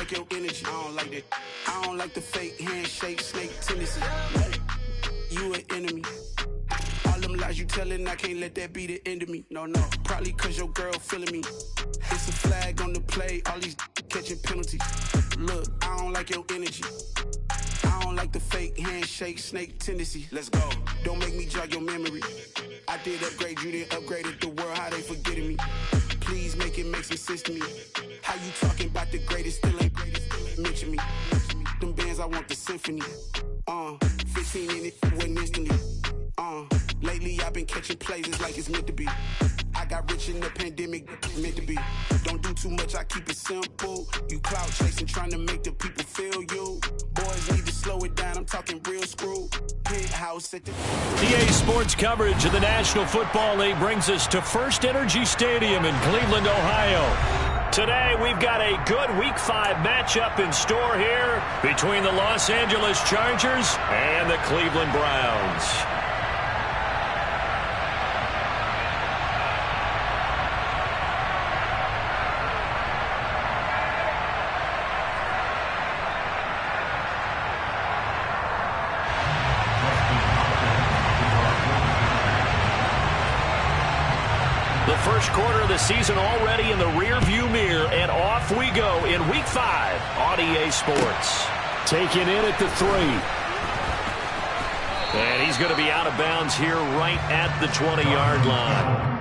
like your energy. I don't like that. I don't like the fake handshake, snake tendency. You an enemy. All them lies you telling, I can't let that be the end of me. No, probably cause your girl feeling me. It's a flag on the play, all these catching penalties. Look, I don't like your energy. I don't like the fake handshake, snake tendency. Let's go. Don't make me jog your memory. I did upgrade you, then upgraded the world, how they forgetting me. Please make it make some sense to me. How you talking about the greatest, still ain't greatest, mention me. Them bands, I want the symphony. 15 in it, wasn't instantly. Lately I've been catching plays, it's like it's meant to be. I got rich in the pandemic, meant to be. Don't do too much, I keep it simple. You clout chasing, trying to make the people feel you. Boys need to slow it down, I'm talking real screw. Penthouse at the... EA Sports coverage of the National Football League brings us to First Energy Stadium in Cleveland, Ohio. Today, we've got a good Week 5 matchup in store here between the Los Angeles Chargers and the Cleveland Browns. The first quarter of the season already in the rearview mirror, and off we go in Week 5 on EA Sports. Taking in at the 3. And he's going to be out of bounds here right at the 20-yard line.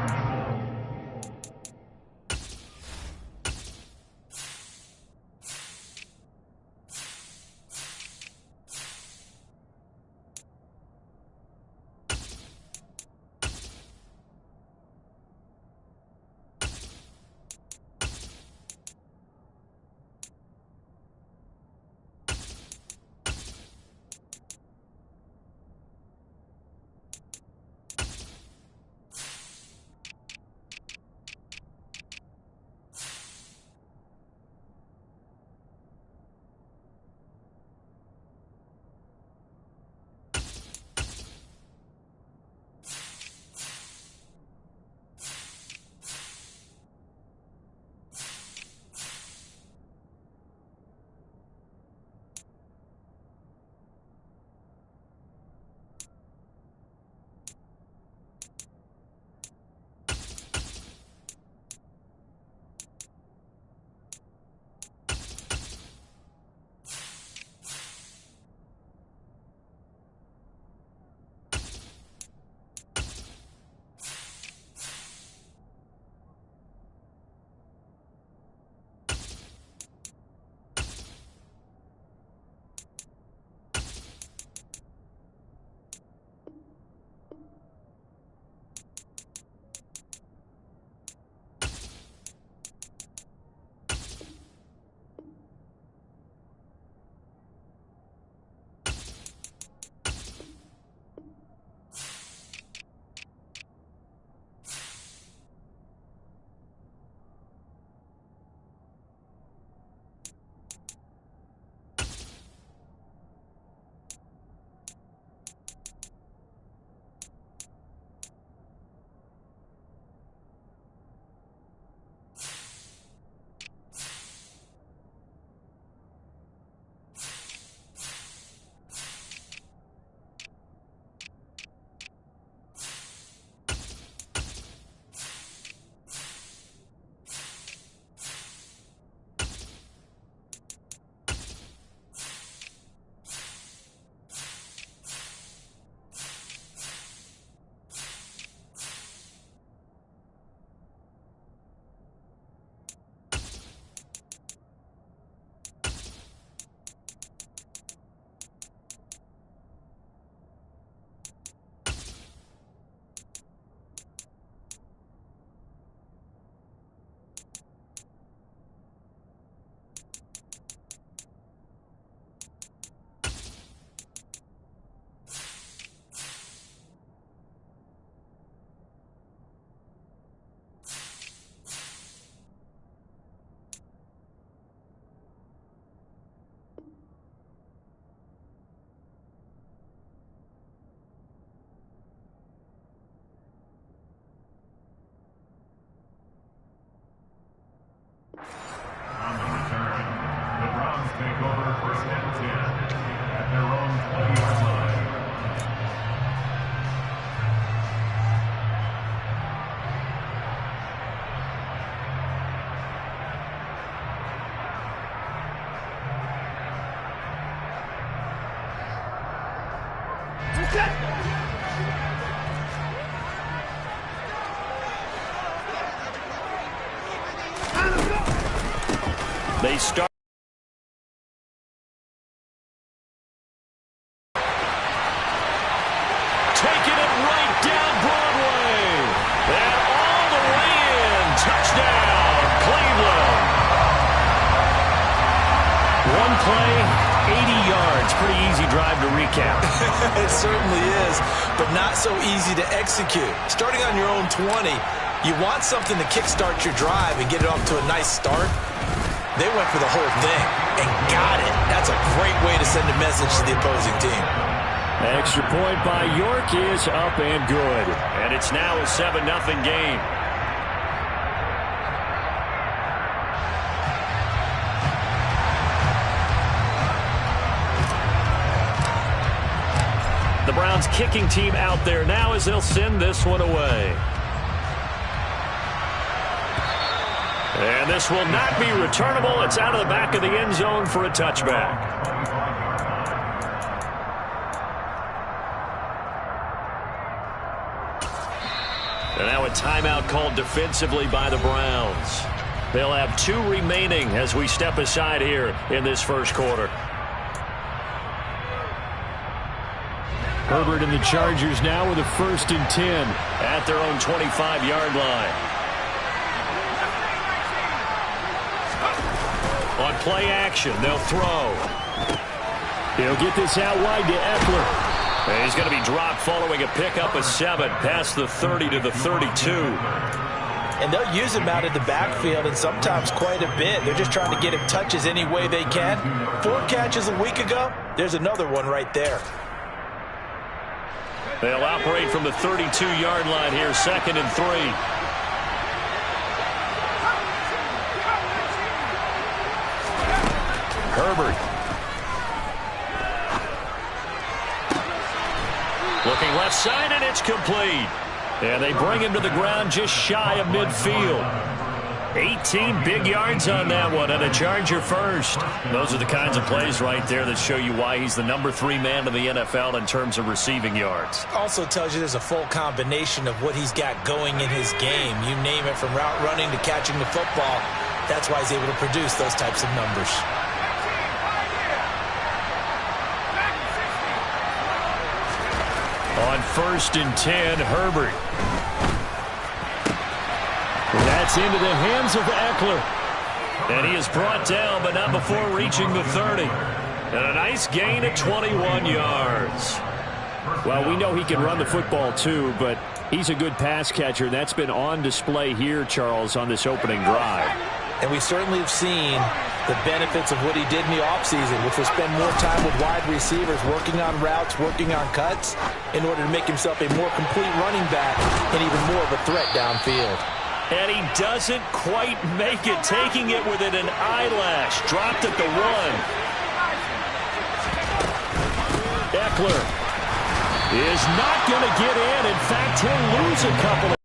take over first and 10 at their own 20-yard line. They start. Taking it right down Broadway. And all the way in. Touchdown, Cleveland. One play, 80 yards. Pretty easy drive to recap. It certainly is, but not so easy to execute. Starting on your own 20, you want something to kickstart your drive and get it off to a nice start. They went for the whole thing and got it. That's a great way to send a message to the opposing team. Extra point by York is up and good. And it's now a 7-0 game. The Browns kicking team out there now as they'll send this one away. And this will not be returnable. It's out of the back of the end zone for a touchback. And now a timeout called defensively by the Browns. They'll have 2 remaining as we step aside here in this first quarter. Herbert and the Chargers now with a 1st and 10 at their own 25-yard line. On play action, they'll throw. He'll get this out wide to Eckler. And he's going to be dropped following a pickup of 7 past the 30 to the 32. And they'll use him out of the backfield, and sometimes quite a bit. They're just trying to get him touches any way they can. 4 catches a week ago. There's another one right there. They'll operate from the 32-yard line here, 2nd and 3. Herbert. Looking left side, and it's complete. And they bring him to the ground just shy of midfield. 18 big yards on that one, and a Charger first. Those are the kinds of plays right there that show you why he's the number 3 man in the NFL in terms of receiving yards. Also tells you there's a full combination of what he's got going in his game. You name it, from route running to catching the football. That's why he's able to produce those types of numbers. On 1st and 10, Herbert. That's into the hands of Eckler. And he is brought down, but not before reaching the 30. And a nice gain of 21 yards. Well, we know he can run the football too, but he's a good pass catcher. That's been on display here, Charles, on this opening drive. And we certainly have seen the benefits of what he did in the offseason, which was spend more time with wide receivers, working on routes, working on cuts, in order to make himself a more complete running back and even more of a threat downfield. And he doesn't quite make it, taking it within an eyelash. Dropped at the 1. Eckler is not going to get in. In fact, he'll lose a couple of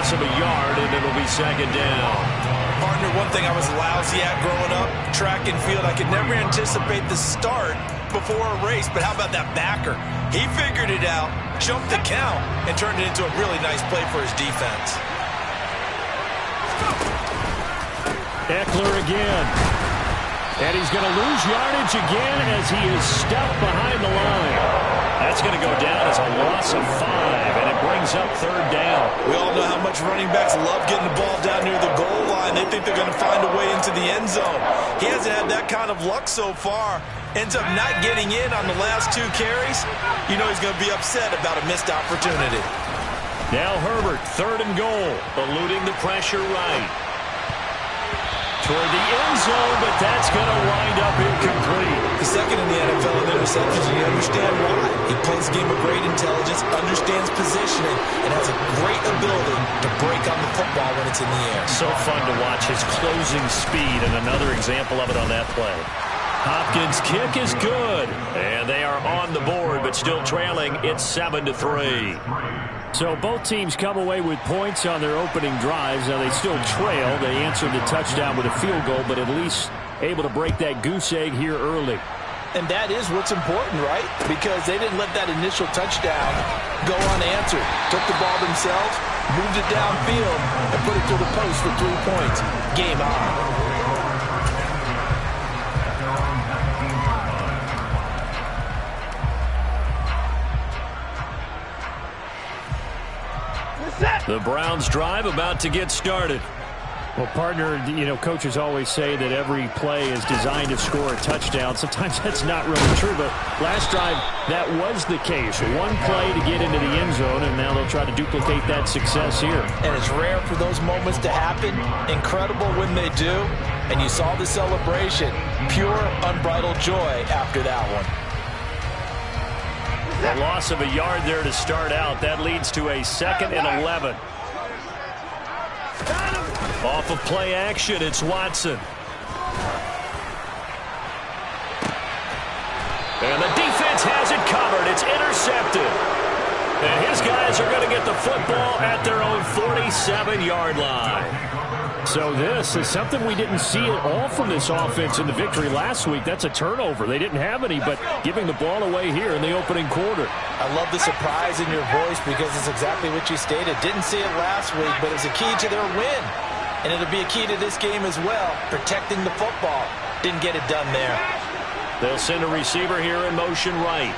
a yard, and it'll be 2nd down. Partner, one thing I was lousy at growing up, track and field, I could never anticipate the start before a race, but how about that backer? He figured it out, jumped the count, and turned it into a really nice play for his defense. Eckler again. And he's going to lose yardage again as he is stuck behind the line. That's going to go down as a loss of 5, and it brings up 3rd down. We all know how much running backs love getting the ball down near the goal line. They think they're going to find a way into the end zone. He hasn't had that kind of luck so far. Ends up not getting in on the last 2 carries. You know he's going to be upset about a missed opportunity. Now Herbert, 3rd and goal, eluding the pressure right. toward the end zone, but that's going to wind up incomplete. The second in the NFL in interceptions, and you understand why. He plays a game of great intelligence, understands positioning, and has a great ability to break on the football when it's in the air. So fun to watch his closing speed, and another example of it on that play. Hopkins' kick is good, and they are on the board, but still trailing. It's 7-3. So both teams come away with points on their opening drives. Now they still trail. They answered the touchdown with a field goal, but at least able to break that goose egg here early. And that is what's important, right? Because they didn't let that initial touchdown go unanswered. Took the ball themselves, moved it downfield, and put it through the post for 3 points. Game on. The Browns drive about to get started. Well, partner, coaches always say that every play is designed to score a touchdown. Sometimes that's not really true, but last drive, that was the case. One play to get into the end zone, and now they'll try to duplicate that success here. And it's rare for those moments to happen. Incredible when they do. And you saw the celebration. Pure, unbridled joy after that one. A loss of a yard there to start out. That leads to a 2nd and 11. Off of play action, it's Watson. And the defense has it covered. It's intercepted. And his guys are going to get the football at their own 47-yard line. So this is something we didn't see at all from this offense in the victory last week. That's a turnover. They didn't have any, but giving the ball away here in the opening quarter. I love the surprise in your voice because it's exactly what you stated. Didn't see it last week, but it was a key to their win. And it'll be a key to this game as well, protecting the football. Didn't get it done there. They'll send a receiver here in motion right.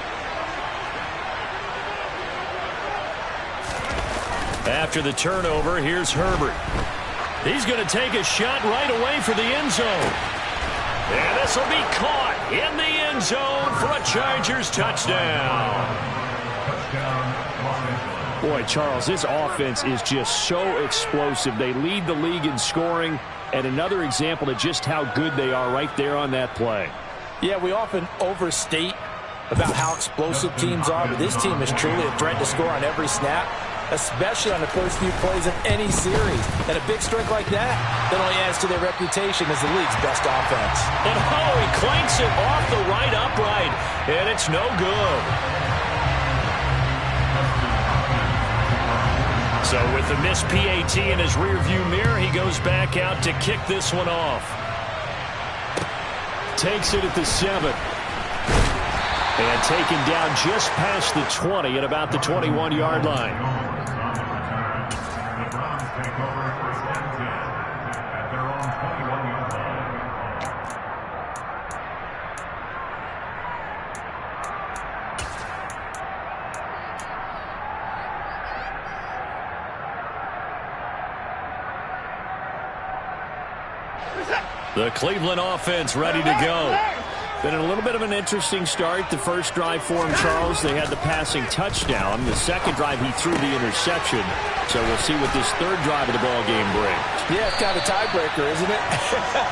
After the turnover, here's Herbert. He's going to take a shot right away for the end zone. And this will be caught in the end zone for a Chargers touchdown. Boy, Charles, this offense is just so explosive. They lead the league in scoring, and another example of just how good they are right there on that play. Yeah, we often overstate about how explosive teams are, but this team is truly a threat to score on every snap, especially on the first few plays of any series. And a big strike like that only adds to their reputation as the league's best offense. And he clanks it off the right upright, and it's no good. So with the missed PAT in his rearview mirror, he goes back out to kick this one off. Takes it at the 7. And taken down just past the 20 at about the 21-yard line. The Browns take over first and 10 at their own 21-yard line. The Cleveland offense ready to go. Been a little bit of an interesting start. The first drive for him, Charles, they had the passing touchdown. The second drive, he threw the interception. So we'll see what this third drive of the ball game brings. Yeah, it's kind of a tiebreaker, isn't it?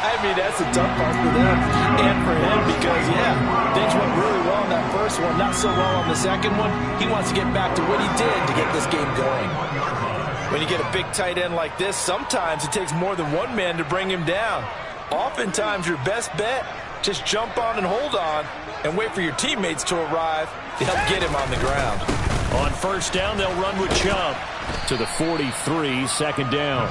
I mean, that's a tough part for them and for him because, yeah, things went really well in that first one, not so well on the second one. He wants to get back to what he did to get this game going. When you get a big tight end like this, sometimes it takes more than one man to bring him down. Oftentimes, your best bet, just jump on and hold on and wait for your teammates to arrive to help get him on the ground. On first down, they'll run with Chubb. To the 43, second down.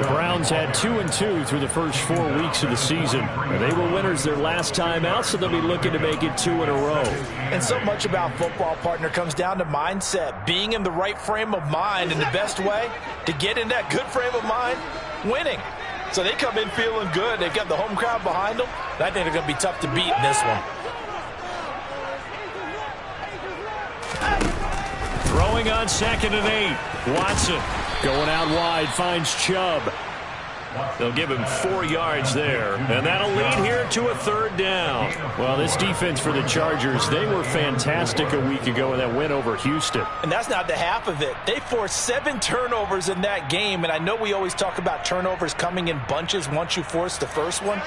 The Browns had 2-2 through the first 4 weeks of the season. They were winners their last time out, so they'll be looking to make it 2 in a row. And so much about football, partner, comes down to mindset. Being in the right frame of mind, and the best way to get in that good frame of mind, winning. So they come in feeling good. They've got the home crowd behind them. I think they're going to be tough to beat in this one. Throwing on 2nd and 8. Watson going out wide, finds Chubb. They'll give him 4 yards there, and that'll lead here to a 3rd down. Well, this defense for the Chargers, they were fantastic a week ago in that win over Houston. And that's not the half of it. They forced 7 turnovers in that game, and I know we always talk about turnovers coming in bunches once you force the first one,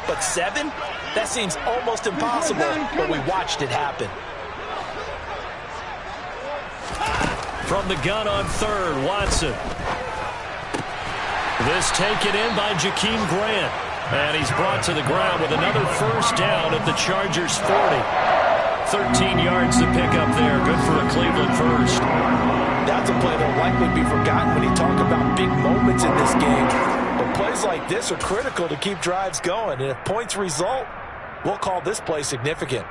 but 7? That seems almost impossible, but we watched it happen. From the gun on 3rd, Watson. This taken in by Jakeem Grant. And he's brought to the ground with another 1st down at the Chargers' 40. 13 yards to pick up there. Good for a Cleveland first. That's a play that'll likely be forgotten when you talk about big moments in this game. But plays like this are critical to keep drives going. And if points result, we'll call this play significant.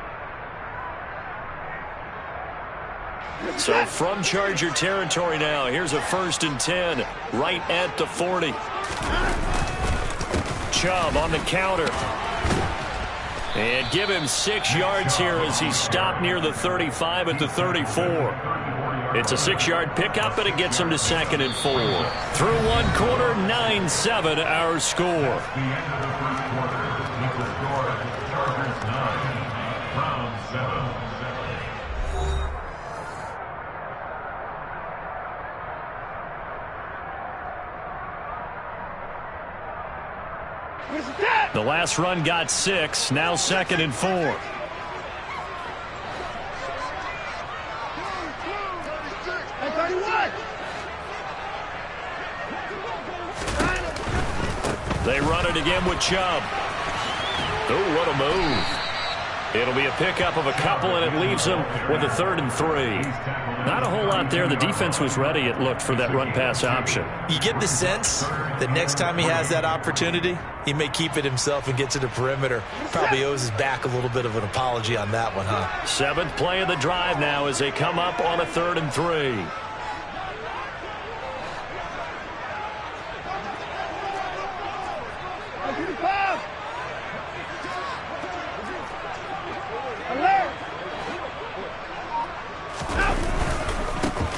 So from Charger territory now, here's a 1st and 10 right at the 40. Chubb on the counter. And give him 6 yards here as he stopped near the 35 at the 34. It's a 6-yard pickup, and it gets him to 2nd and 4. Through 1 quarter, 9-7 our score. The end of the first quarter, with the score of Chargers 9, Browns 7. The last run got 6, now 2nd and 4. They run it again with Chubb. Oh, what a move. It'll be a pickup of a couple, and it leaves them with a 3rd and 3. Not a whole lot there. The defense was ready, it looked, for that run-pass option. You get the sense that next time he has that opportunity, he may keep it himself and get to the perimeter. Probably owes his back a little bit of an apology on that one, huh? 7th play of the drive now as they come up on a 3rd and 3.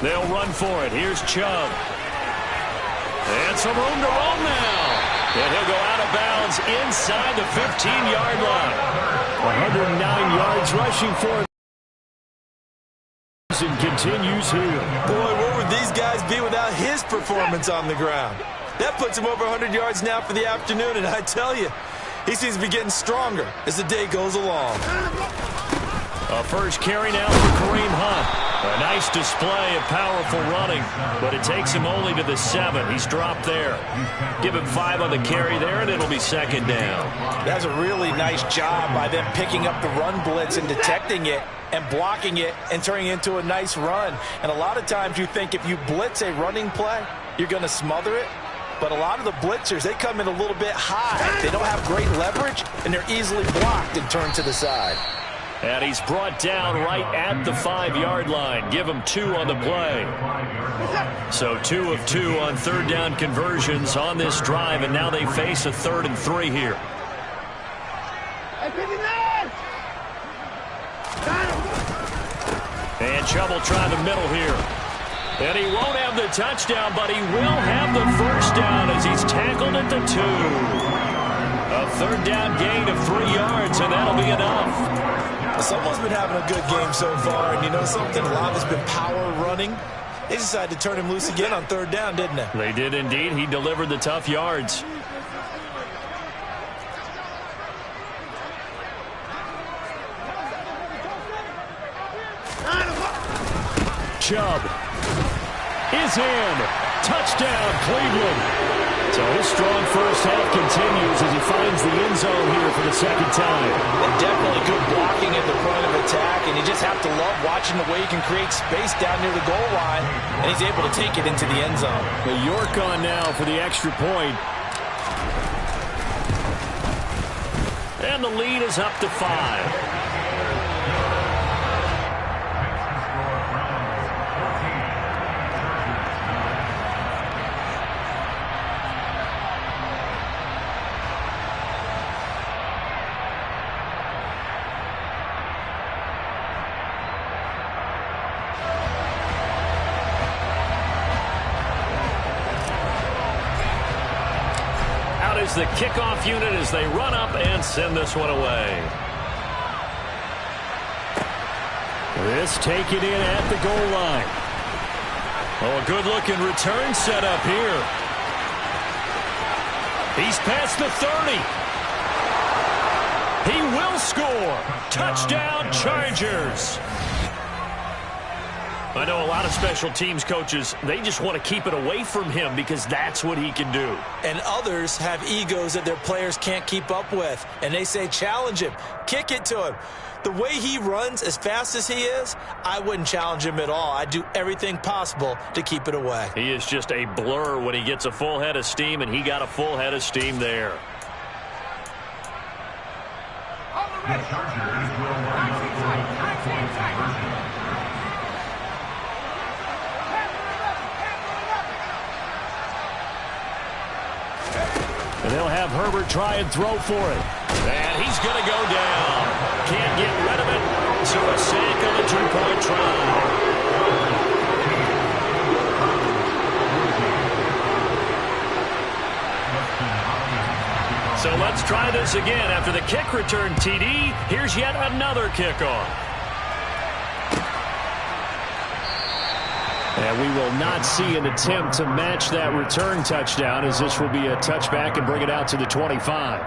They'll run for it. Here's Chubb. And some room to roam now. And he'll go out of bounds inside the 15-yard line. 109 yards rushing for it. And continues here. Boy, where would these guys be without his performance on the ground? That puts him over 100 yards now for the afternoon, and I tell you, he seems to be getting stronger as the day goes along. A first carry now for Kareem Hunt. A nice display of powerful running, but it takes him only to the 7. He's dropped there. Give him 5 on the carry there, and it'll be 2nd down. That's a really nice job by them picking up the run blitz and detecting it and blocking it and turning it into a nice run. And a lot of times you think if you blitz a running play, you're going to smother it. But a lot of the blitzers, they come in a little bit high. They don't have great leverage, and they're easily blocked and turned to the side. And he's brought down right at the 5-yard line. Give him 2 on the play. So 2 of 2 on 3rd down conversions on this drive, and now they face a 3rd and 3 here. And Chubb will try the middle here. And he won't have the touchdown, but he will have the 1st down as he's tackled at the 2. A 3rd down gain of 3 yards, and that'll be enough. Someone's been having a good game so far, and you know something? A lot of it's been power running. They decided to turn him loose again on 3rd down, didn't they? They did indeed. He delivered the tough yards. Chubb is in. Touchdown, Cleveland. So his strong first half continues as he finds the end zone here for the 2nd time. And definitely good blocking at the point of attack, and you just have to love watching the way he can create space down near the goal line, and he's able to take it into the end zone. The York on now for the extra point. And the lead is up to 5. is the kickoff unit as they run up and send this one away. This taken in at the goal line. Oh, a good-looking return set up here. He's past the 30. He will score. Touchdown, Chargers. I know a lot of special teams coaches, they just want to keep it away from him because that's what he can do. And others have egos that their players can't keep up with. And they say, challenge him. Kick it to him. The way he runs as fast as he is, I wouldn't challenge him at all. I'd do everything possible to keep it away. He is just a blur when he gets a full head of steam, and he got a full head of steam there. The Chargers will line up for a 3-point conversion. And they'll have Herbert try and throw for it. And he's going to go down. Can't get rid of it. So a sack on a 2-point try. So let's try this again. After the kick return TD, here's yet another kickoff. And we will not see an attempt to match that return touchdown, as this will be a touchback and bring it out to the 25.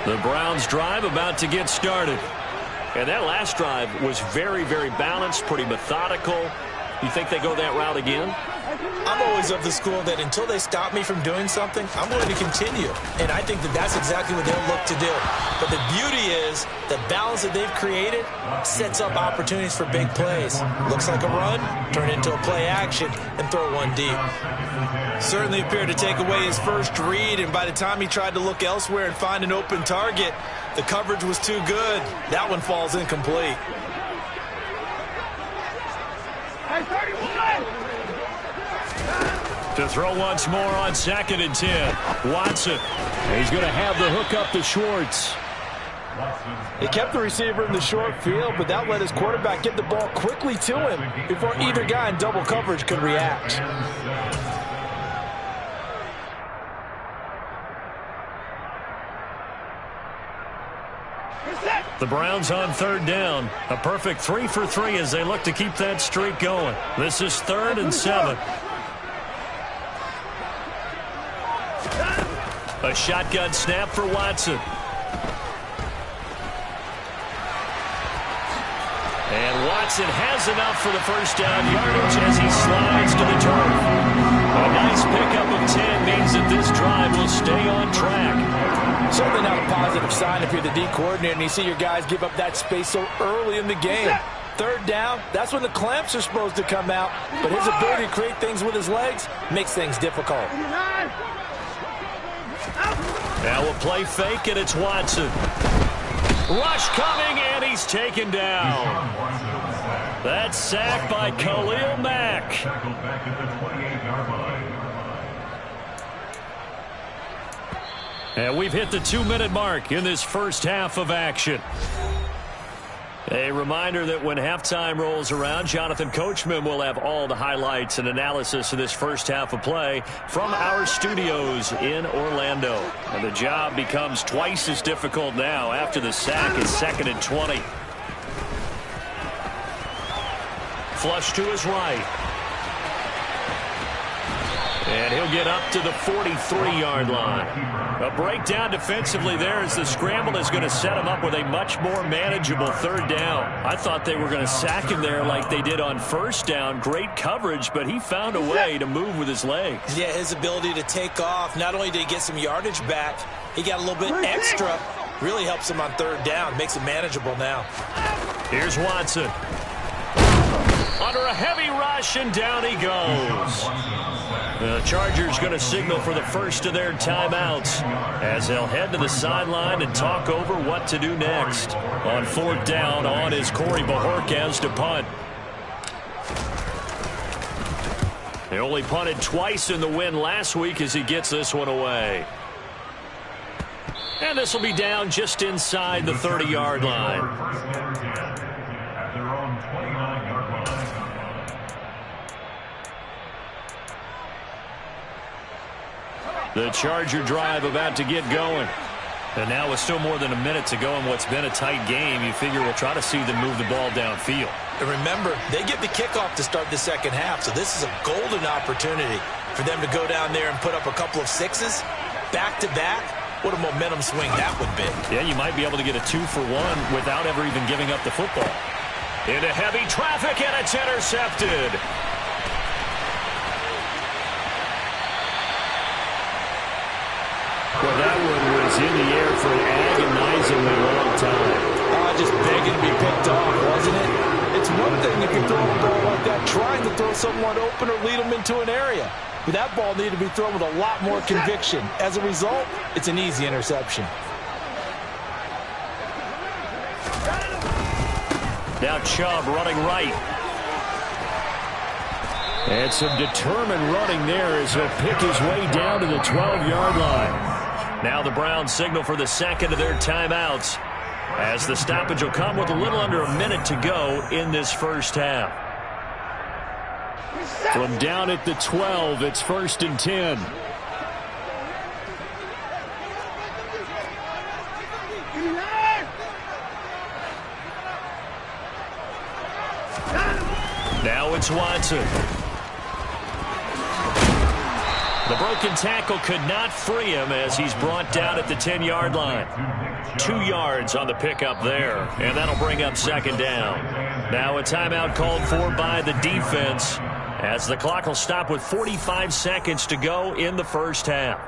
The Browns drive about to get started. And that last drive was very, very balanced, pretty methodical. You think they go that route again? I'm always of the school that until they stop me from doing something, I'm going to continue. And I think that that's exactly what they'll look to do. But the beauty is the balance that they've created sets up opportunities for big plays. Looks like a run, turn into a play action, and throw one deep. Certainly appeared to take away his first read, and by the time he tried to look elsewhere and find an open target, the coverage was too good. That one falls incomplete. To throw once more on 2nd and 10. Watson. He's going to have the hook up to Schwartz. He kept the receiver in the short field, but that let his quarterback get the ball quickly to him before either guy in double coverage could react. The Browns on 3rd down. A perfect 3 for 3 as they look to keep that streak going. This is 3rd and 7. A shotgun snap for Watson. And Watson has enough for the first down yardage as he slides to the turf. A nice pickup of 10 means that this drive will stay on track. Certainly not a positive sign if you're the D coordinator and you see your guys give up that space so early in the game. 3rd down, that's when the clamps are supposed to come out. But his ability to create things with his legs makes things difficult. Now a play fake, and it's Watson. Rush coming, and he's taken down. That's sacked by Khalil Mack. Tackled back at the 28-yard line. And we've hit the 2-minute mark in this first half of action. A reminder that when halftime rolls around, Jonathan Coachman will have all the highlights and analysis of this first half of play from our studios in Orlando. And the job becomes twice as difficult now after the sack is 2nd and 20. Flush to his right. And he'll get up to the 43-yard line. A breakdown defensively there as the scramble is going to set him up with a much more manageable 3rd down. I thought they were going to sack him there like they did on 1st down. Great coverage, but he found a way to move with his legs. Yeah, his ability to take off, not only did he get some yardage back, he got a little bit extra. Really helps him on 3rd down, makes it manageable now. Here's Watson. Under a heavy rush, and down he goes. The Chargers going to signal for the first of their timeouts as they'll head to the sideline and talk over what to do next. On 4th down, on is Corey Bojorquez to punt. He only punted twice in the win last week as he gets this one away. And this will be down just inside the 30-yard line. At their own 29-yard line. The Charger drive about to get going. And now with still more than a minute to go in what's been a tight game, you figure we'll try to see them move the ball downfield. And remember, they get the kickoff to start the second half, so this is a golden opportunity for them to go down there and put up a couple of sixes back-to-back. What a momentum swing that would be. Yeah, you might be able to get a 2-for-1 without ever even giving up the football. Into heavy traffic, and it's intercepted. Well, that one was in the air for an agonizingly long time. Just begging to be picked off, wasn't it? It's one thing if you're throwing a ball like that, trying to throw someone open or lead them into an area. But that ball needed to be thrown with a lot more conviction. As a result, it's an easy interception. Now Chubb running right. And some determined running there as he'll pick his way down to the 12-yard line. Now the Browns signal for the second of their timeouts, as the stoppage will come with a little under a minute to go in this first half. From down at the 12, it's 1st and 10. Now it's Watson. The broken tackle could not free him as he's brought down at the 10-yard line. 2 yards on the pickup there, and that'll bring up second down. Now a timeout called for by the defense, as the clock will stop with 45 seconds to go in the first half.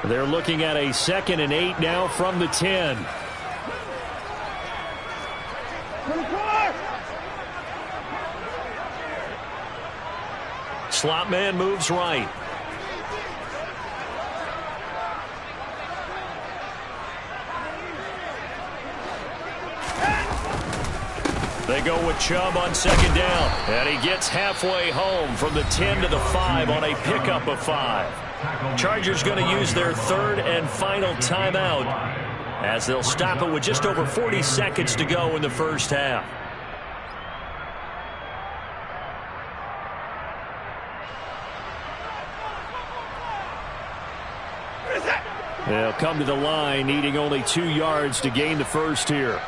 They're looking at a 2nd and 8 now from the 10. Slot man moves right. They go with Chubb on second down. And he gets halfway home from the 10 to the 5 on a pickup of 5. Chargers going to use their 3rd and final timeout, as they'll stop it with just over 40 seconds to go in the first half. They'll come to the line, needing only 2 yards to gain the first here.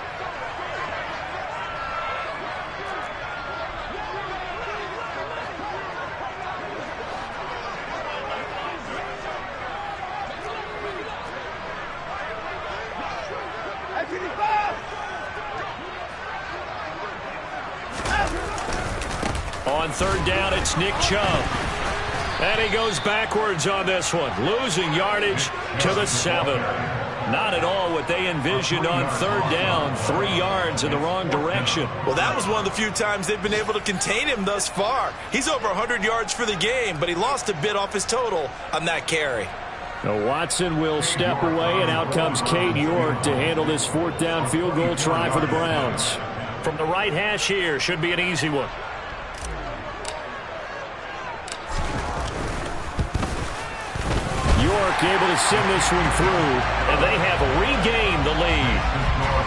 On 3rd down, it's Nick Chubb. And he goes backwards on this one, losing yardage to the 7. Not at all what they envisioned on 3rd down, 3 yards in the wrong direction. Well, that was one of the few times they've been able to contain him thus far. He's over 100 yards for the game, but he lost a bit off his total on that carry. Now Watson will step away, and out comes Cade York to handle this 4th down field goal try for the Browns. From the right hash here, should be an easy one. York able to send this one through, and they have regained the lead.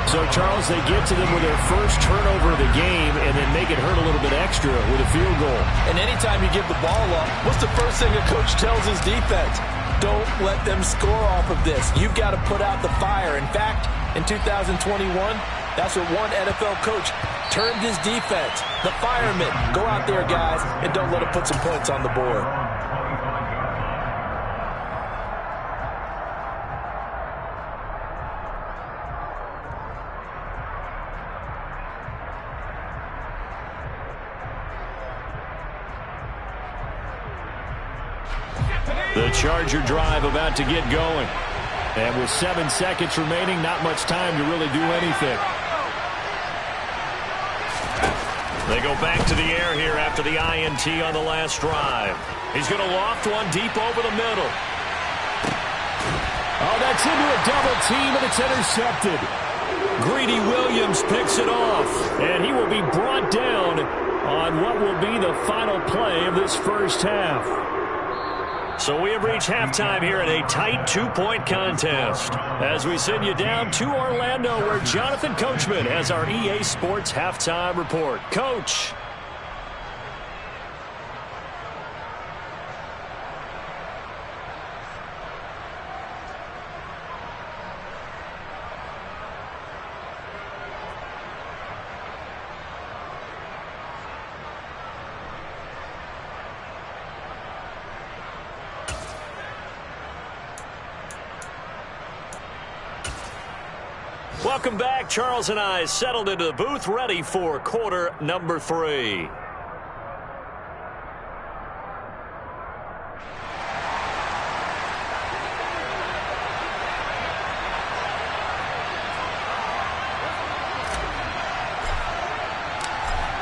So, Charles, they get to them with their first turnover of the game and then make it hurt a little bit extra with a field goal. And anytime you give the ball up, what's the first thing a coach tells his defense? Don't let them score off of this. You've got to put out the fire. In fact, in 2021, that's what one NFL coach termed his defense. The firemen. Go out there, guys, and don't let them put some points on the board. The Charger drive about to get going. And with 7 seconds remaining, not much time to really do anything. They go back to the air here after the INT on the last drive. He's going to loft one deep over the middle. Oh, that's into a double team, and it's intercepted. Greedy Williams picks it off, and he will be brought down on what will be the final play of this first half. So we have reached halftime here in a tight 2-point contest as we send you down to Orlando, where Jonathan Coachman has our EA Sports halftime report. Coach. Welcome back. Charles and I settled into the booth, ready for quarter number 3.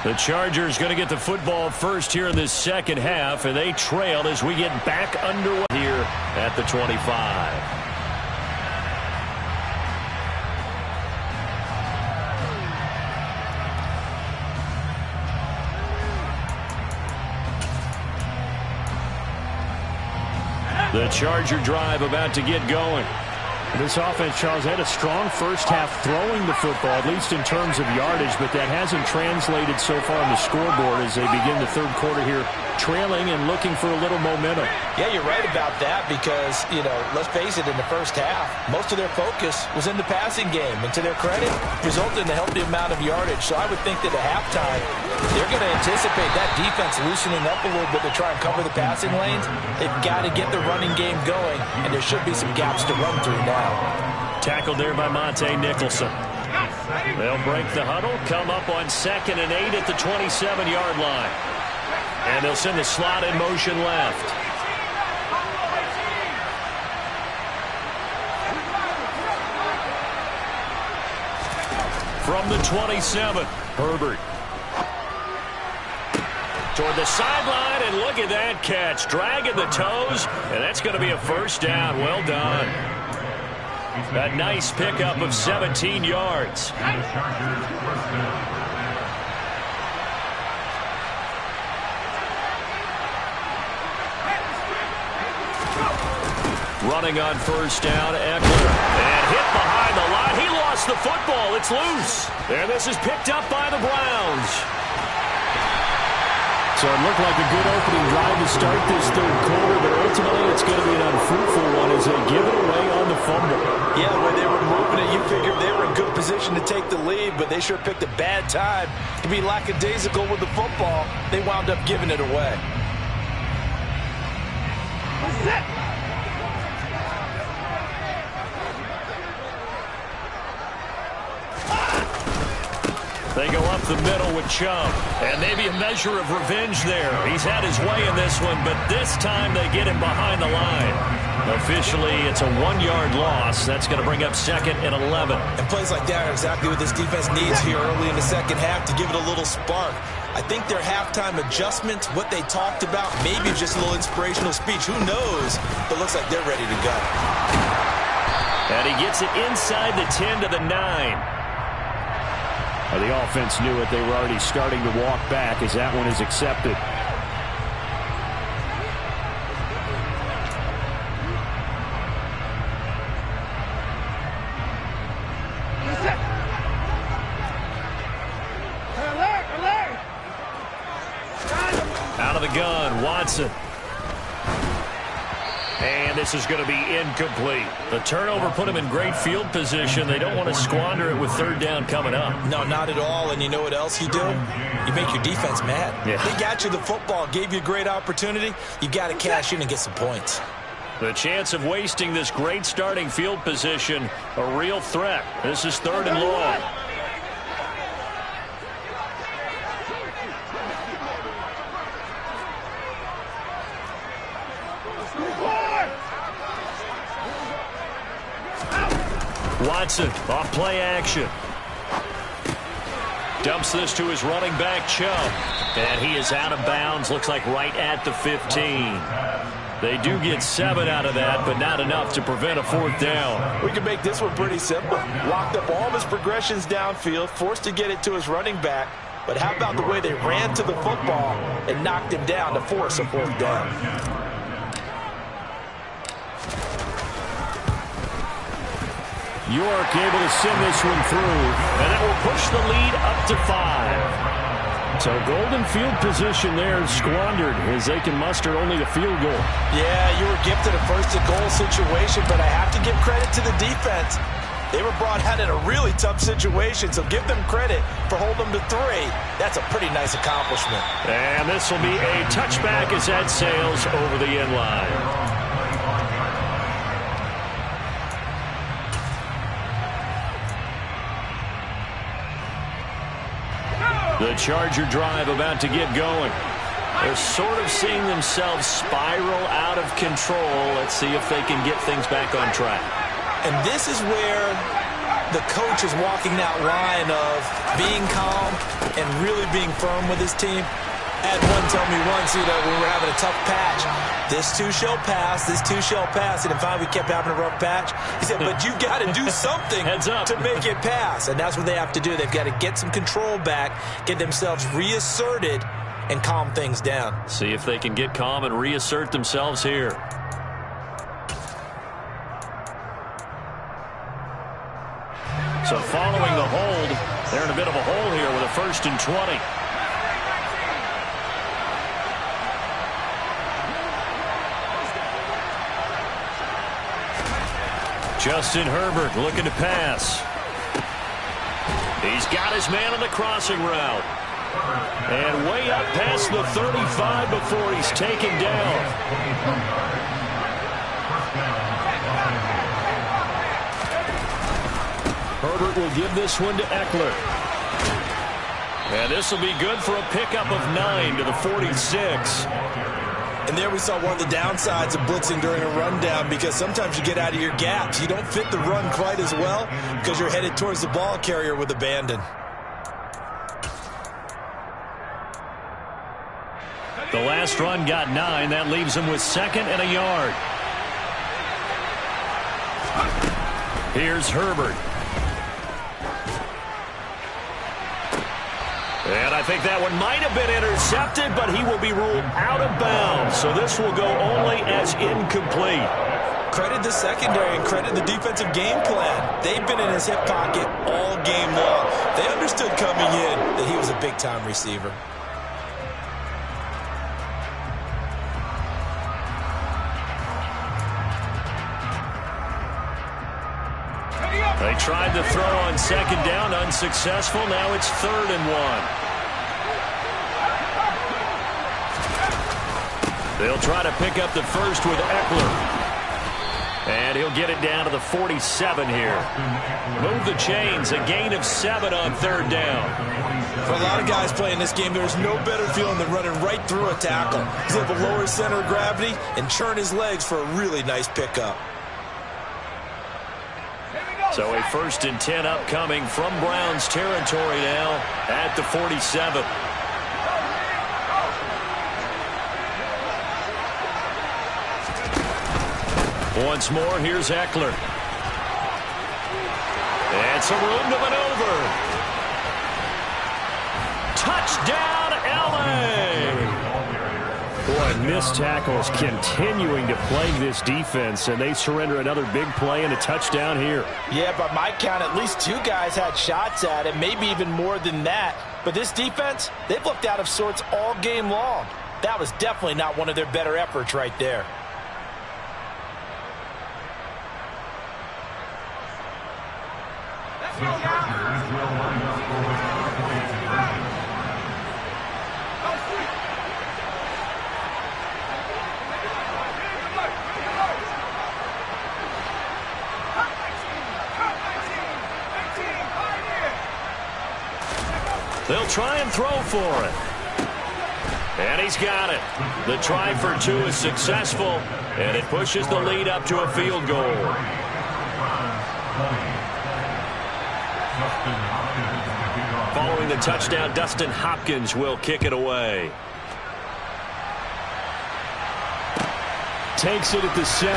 The Chargers going to get the football first here in this second half, and they trail as we get back underway here at the 25. The Charger drive about to get going. This offense, Charles, had a strong first half throwing the football, at least in terms of yardage, but that hasn't translated so far on the scoreboard as they begin the third quarter here, trailing and looking for a little momentum. Yeah, you're right about that because, let's face it, in the first half, most of their focus was in the passing game. And to their credit, resulted in a healthy amount of yardage. So I would think that at halftime, they're going to anticipate that defense loosening up a little bit to try and cover the passing lanes. They've got to get the running game going, and there should be some gaps to run through now. Tackled there by Monte Nicholson. They'll break the huddle, come up on 2nd and 8 at the 27-yard line. And they'll send the slot in motion left. From the 27, Herbert. Toward the sideline, and look at that catch. Dragging the toes, and that's going to be a first down. Well done. A nice pickup of 17 yards. Running on first down, Eckler. And hit behind the line. He lost the football. It's loose. And this is picked up by the Browns. So it looked like a good opening drive to start this third quarter, but ultimately it's going to be an unfruitful one as they give it away on the fumble. Yeah, when they were moving it, you figured they were in good position to take the lead, but they sure picked a bad time to be lackadaisical with the football. They wound up giving it away. They go up the middle with Chubb, and maybe a measure of revenge there. He's had his way in this one, but this time they get him behind the line. Officially, it's a 1-yard loss. That's going to bring up 2nd and 11. And plays like that are exactly what this defense needs here early in the second half to give it a little spark. I think their halftime adjustments, what they talked about, maybe just a little inspirational speech. Who knows? But looks like they're ready to go. And he gets it inside the 10 to the 9. The offense knew it. They were already starting to walk back as that one is accepted. Out of the gun, Watson. And this is going to be incomplete. The turnover put them in great field position. They don't want to squander it with third down coming up. No, not at all. And you know what else you do? You make your defense mad. Yeah. They got you the football, gave you a great opportunity. You got to cash in and get some points. The chance of wasting this great starting field position, a real threat. This is 3rd and long. Watson off play action. Dumps this to his running back, Chubb. And he is out of bounds, looks like right at the 15. They do get 7 out of that, but not enough to prevent a 4th down. We can make this one pretty simple. Locked up all of his progressions downfield, forced to get it to his running back. But how about the way they ran to the football and knocked him down to force a 4th down? York able to send this one through. And that will push the lead up to 5. So golden field position there squandered as they can muster only a field goal. Yeah, you were gifted a first-and-goal situation, but I have to give credit to the defense. They were brought out in a really tough situation, so give them credit for holding them to 3. That's a pretty nice accomplishment. And this will be a touchback as that sails over the end line. The Charger drive about to get going. They're sort of seeing themselves spiral out of control. Let's see if they can get things back on track. And this is where the coach is walking that line of being calm and really being firm with his team. I had one tell me once, when we were having a tough patch, this too shall pass, this too shall pass. And finally we kept having a rough patch. He said, but you got to do something to make it pass. And that's what they have to do. They've got to get some control back, get themselves reasserted, and calm things down. See if they can get calm and reassert themselves here. So following the hold, they're in a bit of a hole here with a 1st and 20. Justin Herbert looking to pass. He's got his man on the crossing route. And way up past the 35 before he's taken down. Herbert will give this one to Eckler. And this will be good for a pickup of 9 to the 46. And there we saw one of the downsides of blitzing during a rundown, because sometimes you get out of your gaps. You don't fit the run quite as well because you're headed towards the ball carrier with abandon. The last run got 9. That leaves him with 2nd and a yard. Here's Herbert. And I think that one might have been intercepted, but he will be ruled out of bounds. So this will go only as incomplete. Credit the secondary and credit the defensive game plan. They've been in his hip pocket all game long. They understood coming in that he was a big-time receiver. They tried to throw on 2nd down, unsuccessful. Now it's 3rd and 1. They'll try to pick up the 1st with Eckler. And he'll get it down to the 47 here. Move the chains, a gain of 7 on 3rd down. For a lot of guys playing this game, there's no better feeling than running right through a tackle. He's able to lower his center of gravity and churn his legs for a really nice pickup. So a 1st and 10 upcoming from Browns territory now at the 47. Once more, here's Eckler. And some room to maneuver. Touchdown, L.A. Boy, missed tackles continuing to plague this defense, and they surrender another big play and a touchdown here. Yeah, by my count, at least 2 guys had shots at it, maybe even more than that. But this defense, they've looked out of sorts all game long. That was definitely not one of their better efforts right there. They'll try and throw for it. And he's got it. The try for 2 is successful, and it pushes the lead up to a field goal. Following the touchdown, Dustin Hopkins will kick it away. Takes it at the 7.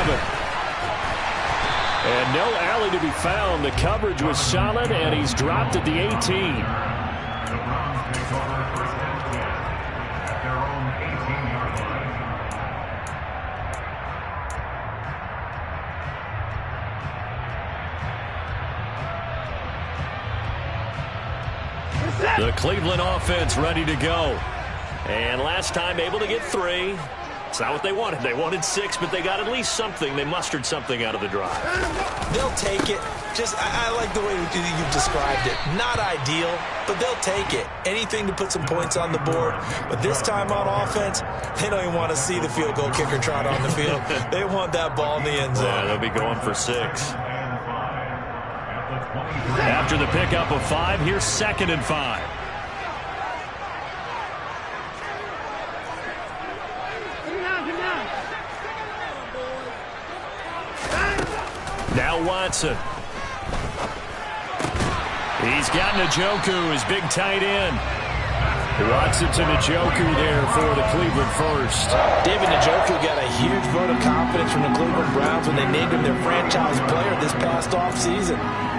And no alley to be found. The coverage was solid, and he's dropped at the 18. The Cleveland offense ready to go. And last time able to get 3. It's not what they wanted. They wanted 6, but they got at least something. They mustered something out of the drive. They'll take it. I like the way you've described it. Not ideal, but they'll take it. Anything to put some points on the board. But this time on offense, they don't even want to see the field goal kicker trot on the field. They want that ball in the end zone. Yeah, they'll be going for 6. After the pickup of 5, here's 2nd and 5. Now Watson. He's got Njoku, his big tight end. Watson to Njoku there for the Cleveland first. David Njoku got a huge vote of confidence from the Cleveland Browns when they named him their franchise player this past offseason.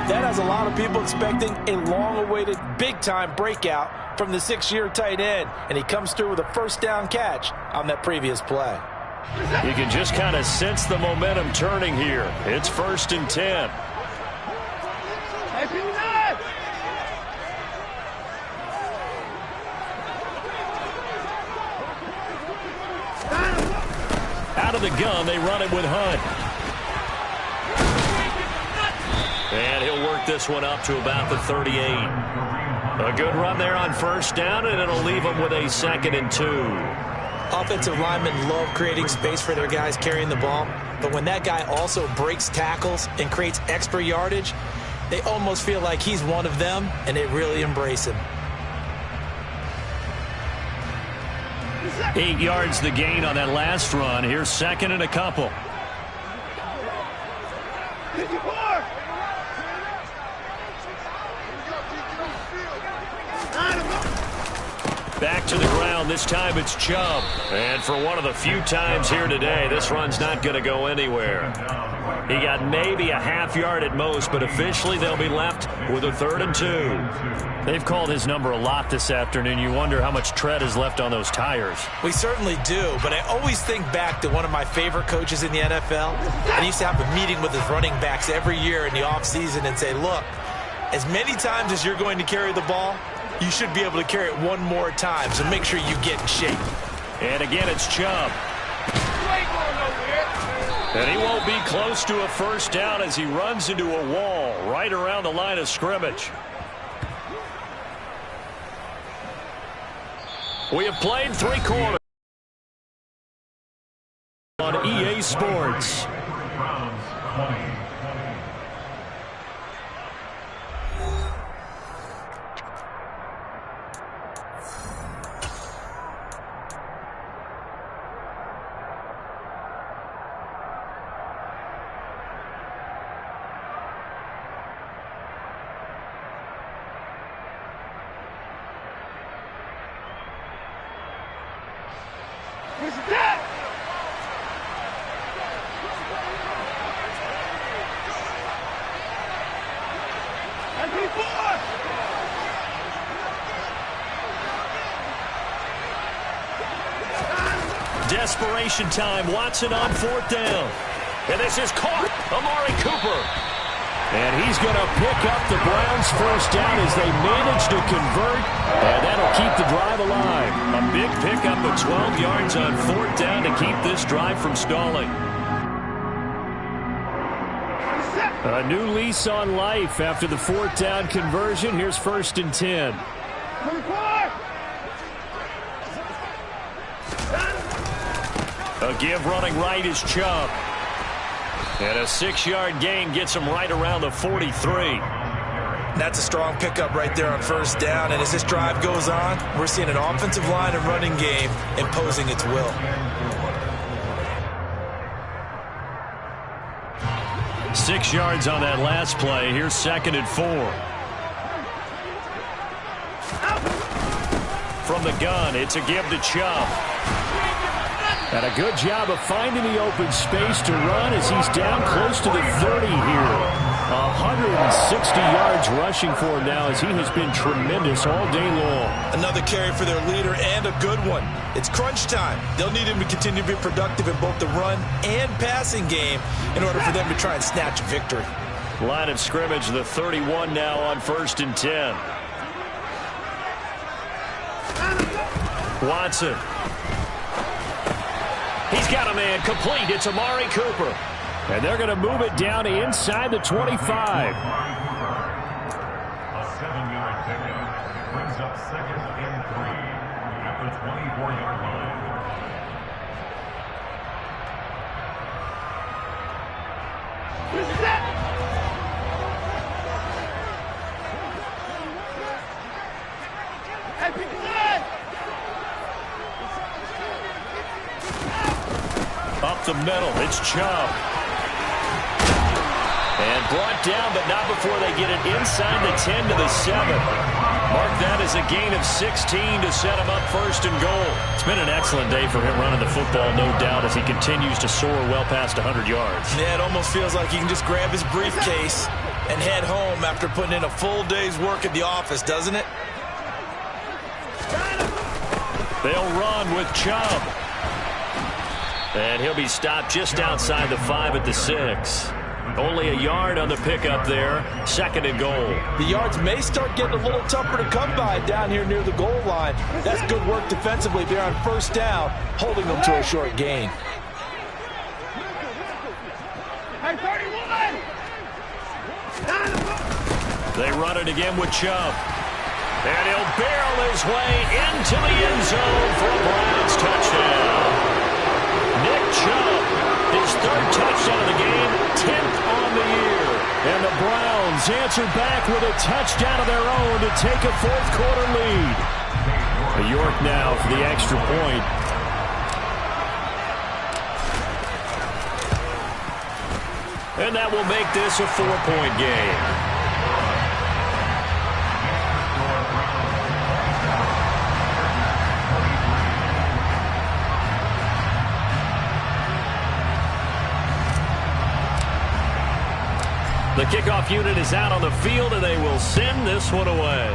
That has a lot of people expecting a long-awaited, big-time breakout from the 6-year tight end, and he comes through with a first-down catch on that previous play. You can just kind of sense the momentum turning here. It's 1st and 10. Out of the gun, they run it with Hunt. And he'll work this one up to about the 38. A good run there on 1st down, and it'll leave them with a 2nd and 2. Offensive linemen love creating space for their guys carrying the ball, but when that guy also breaks tackles and creates extra yardage, they almost feel like he's one of them, and they really embrace him. 8 yards the gain on that last run. Here's 2nd and a couple. Back to the ground. This time it's Chubb. And for one of the few times here today, this run's not going to go anywhere. He got maybe a half yard at most, but officially they'll be left with a 3rd and 2. They've called his number a lot this afternoon. You wonder how much tread is left on those tires. We certainly do, but I always think back to one of my favorite coaches in the NFL. And he used to have a meeting with his running backs every year in the offseason and say, look, as many times as you're going to carry the ball, you should be able to carry it one more time, so make sure you get in shape. And again, it's Chubb. And he won't be close to a 1st down as he runs into a wall right around the line of scrimmage. We have played 3 quarters on EA Sports. Desperation time. Watson on 4th down. And this is caught. Amari Cooper. And he's going to pick up the Browns' 1st down as they manage to convert. And that'll keep the drive alive. A big pickup of 12 yards on 4th down to keep this drive from stalling. A new lease on life after the 4th down conversion. Here's 1st and 10. A give running right is Chubb. And a 6-yard gain gets him right around the 43. That's a strong pickup right there on 1st down. And as this drive goes on, we're seeing an offensive line and running game imposing its will. Six yards on that last play. Here's 2nd and 4. From the gun, it's a give to Chubb. And a good job of finding the open space to run as he's down close to the 30 here. 160 yards rushing for him now as he has been tremendous all day long. Another carry for their leader and a good one. It's crunch time. They'll need him to continue to be productive in both the run and passing game in order for them to try and snatch a victory. Line of scrimmage, the 31 now on 1st and 10. Watson. He's got a man complete. It's Amari Cooper. And they're going to move it down to inside the 25. A 7-yard pickup brings up 2nd and 3 at the 24-yard line. Up the middle, it's Chubb. And brought down, but not before they get it inside the 10 to the 7. Mark that as a gain of 16 to set him up first and goal. It's been an excellent day for him running the football, no doubt, as he continues to soar well past 100 yards. Yeah, it almost feels like he can just grab his briefcase and head home after putting in a full day's work at the office, doesn't it? They'll run with Chubb. And he'll be stopped just outside the 5 at the 6. Only a yard on the pickup there. Second and goal. The yards may start getting a little tougher to come by down here near the goal line. That's good work defensively there on first down, holding them to a short gain. They run it again with Chubb. And he'll barrel his way into the end zone for a Browns touchdown. Nick Chubb, his third touchdown of the game, 10th on the year. And the Browns answer back with a touchdown of their own to take a fourth-quarter lead. York now for the extra point. And that will make this a 4-point game. The kickoff unit is out on the field, and they will send this one away.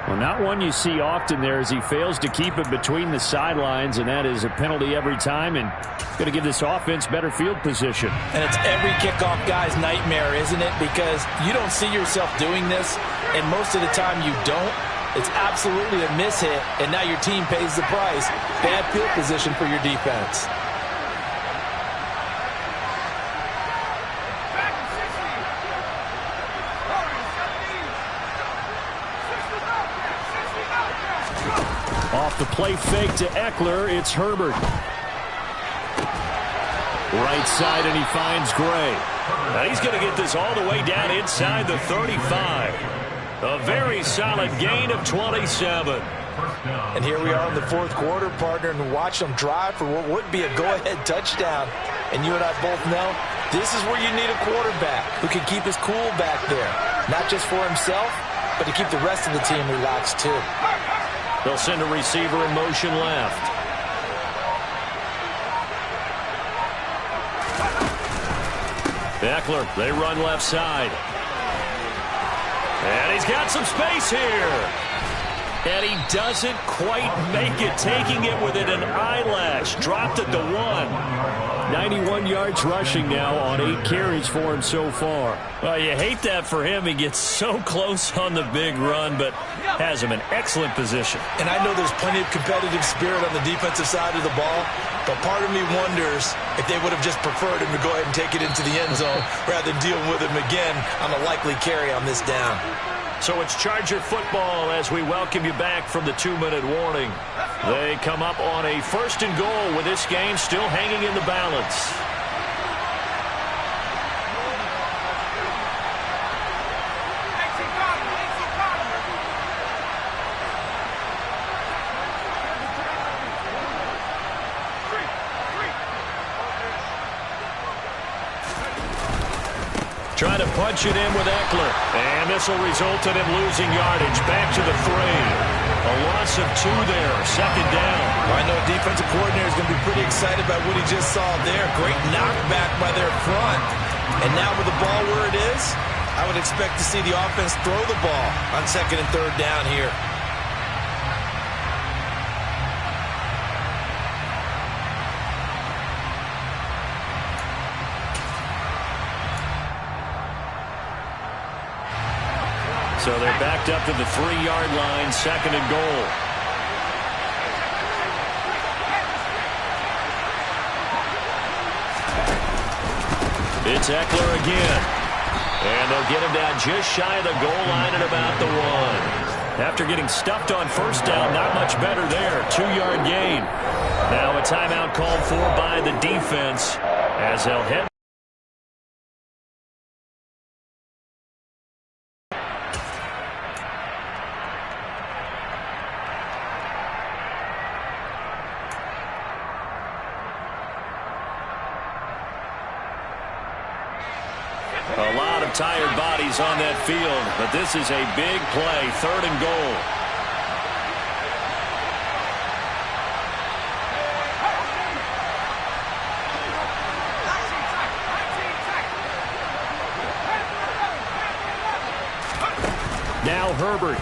Well, not one you see often there as he fails to keep it between the sidelines, and that is a penalty every time, and going to give this offense better field position. And it's every kickoff guy's nightmare, isn't it? Because you don't see yourself doing this, and most of the time you don't. It's absolutely a mishit, and now your team pays the price. Bad field position for your defense. Off the play fake to Eckler, it's Herbert. Right side, and he finds Gray. Now he's going to get this all the way down inside the 35. A very solid gain of 27. And here we are in the fourth quarter, partner, and watch them drive for what would be a go-ahead touchdown. And you and I both know this is where you need a quarterback who can keep his cool back there. Not just for himself, but to keep the rest of the team relaxed too. They'll send a receiver in motion left. Eckler, they run left side. And he's got some space here. And he doesn't quite make it, taking it within an eyelash. Dropped it to 1. 91 yards rushing now on 8 carries for him so far. Well, you hate that for him. He gets so close on the big run, but has him in excellent position. And I know there's plenty of competitive spirit on the defensive side of the ball, but part of me wonders if they would have just preferred him to go ahead and take it into the end zone rather than dealing with him again on a likely carry on this down. So it's Charger football as we welcome you back from the 2-minute warning. They come up on a first and goal with this game still hanging in the balance. Trying to punch it in with Eckler. And this will result in him losing yardage. Back to the 3. A loss of 2 there. Second down. Well, I know a defensive coordinator is going to be pretty excited about what he just saw there. Great knockback by their front. And now with the ball where it is, I would expect to see the offense throw the ball on second and third down here. So they're backed up to the 3-yard line, second and goal. It's Eckler again. And they'll get him down just shy of the goal line at about the 1. After getting stuffed on first down, not much better there. 2-yard gain. Now a timeout called for by the defense as they'll head. of tired bodies on that field, but this is a big play, 3rd and goal. Now Herbert.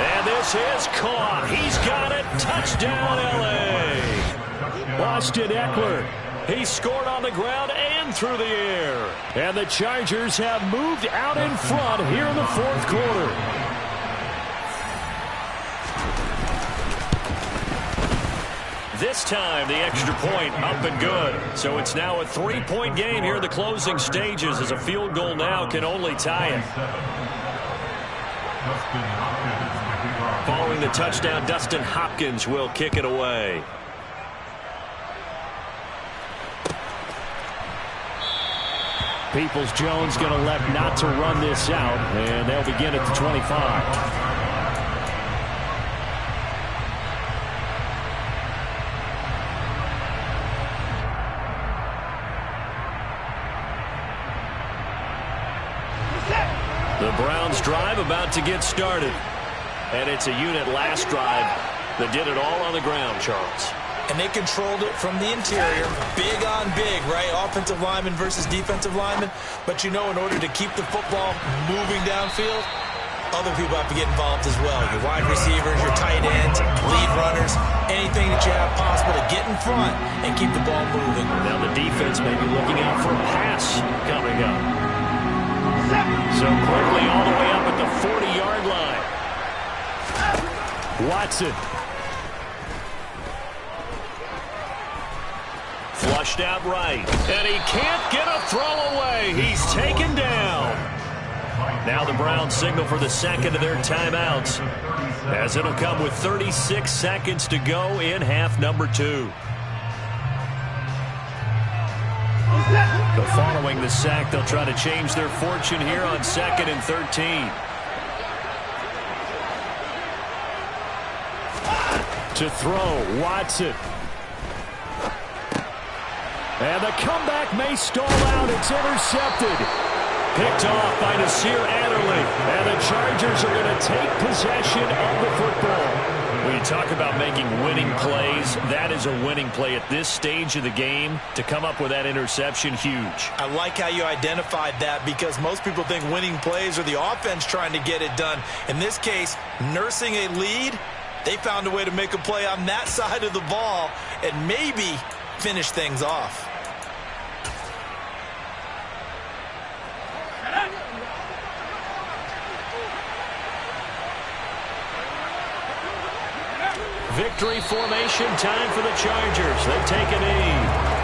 And this is caught. He's got it. Touchdown, L.A. Austin Eckler. He scored on the ground and through the air. And the Chargers have moved out in front here in the 4th quarter. This time, the extra point up and good. So it's now a 3-point game here in the closing stages, as a field goal now can only tie it. Following the touchdown, Dustin Hopkins will kick it away. Peoples-Jones going to elect not to run this out, and they'll begin at the 25. The Browns drive about to get started. And it's a unit last drive that did it all on the ground, Charles. And they controlled it from the interior, big on big, right? Offensive lineman versus defensive lineman. But you know, in order to keep the football moving downfield, other people have to get involved as well. Your wide receivers, your tight ends, lead runners, anything that you have possible to get in front and keep the ball moving. Now the defense may be looking out for a pass coming up. So quickly all the way up at the 40-yard line. Watson. Flushed out right. And he can't get a throw away. He's taken down. Now the Browns signal for the second of their timeouts, as it'll come with 36 seconds to go in half number 2. But following the sack, they'll try to change their fortune here on 2nd and 13. To throw, Watson. And the comeback may stall out. It's intercepted. Picked off by Nasir Adderley. And the Chargers are going to take possession of the football. When you talk about making winning plays, that is a winning play at this stage of the game. To come up with that interception, huge. I like how you identified that, because most people think winning plays are the offense trying to get it done. In this case, nursing a lead, they found a way to make a play on that side of the ball and maybe finish things off. Victory formation time for the Chargers. They take a knee.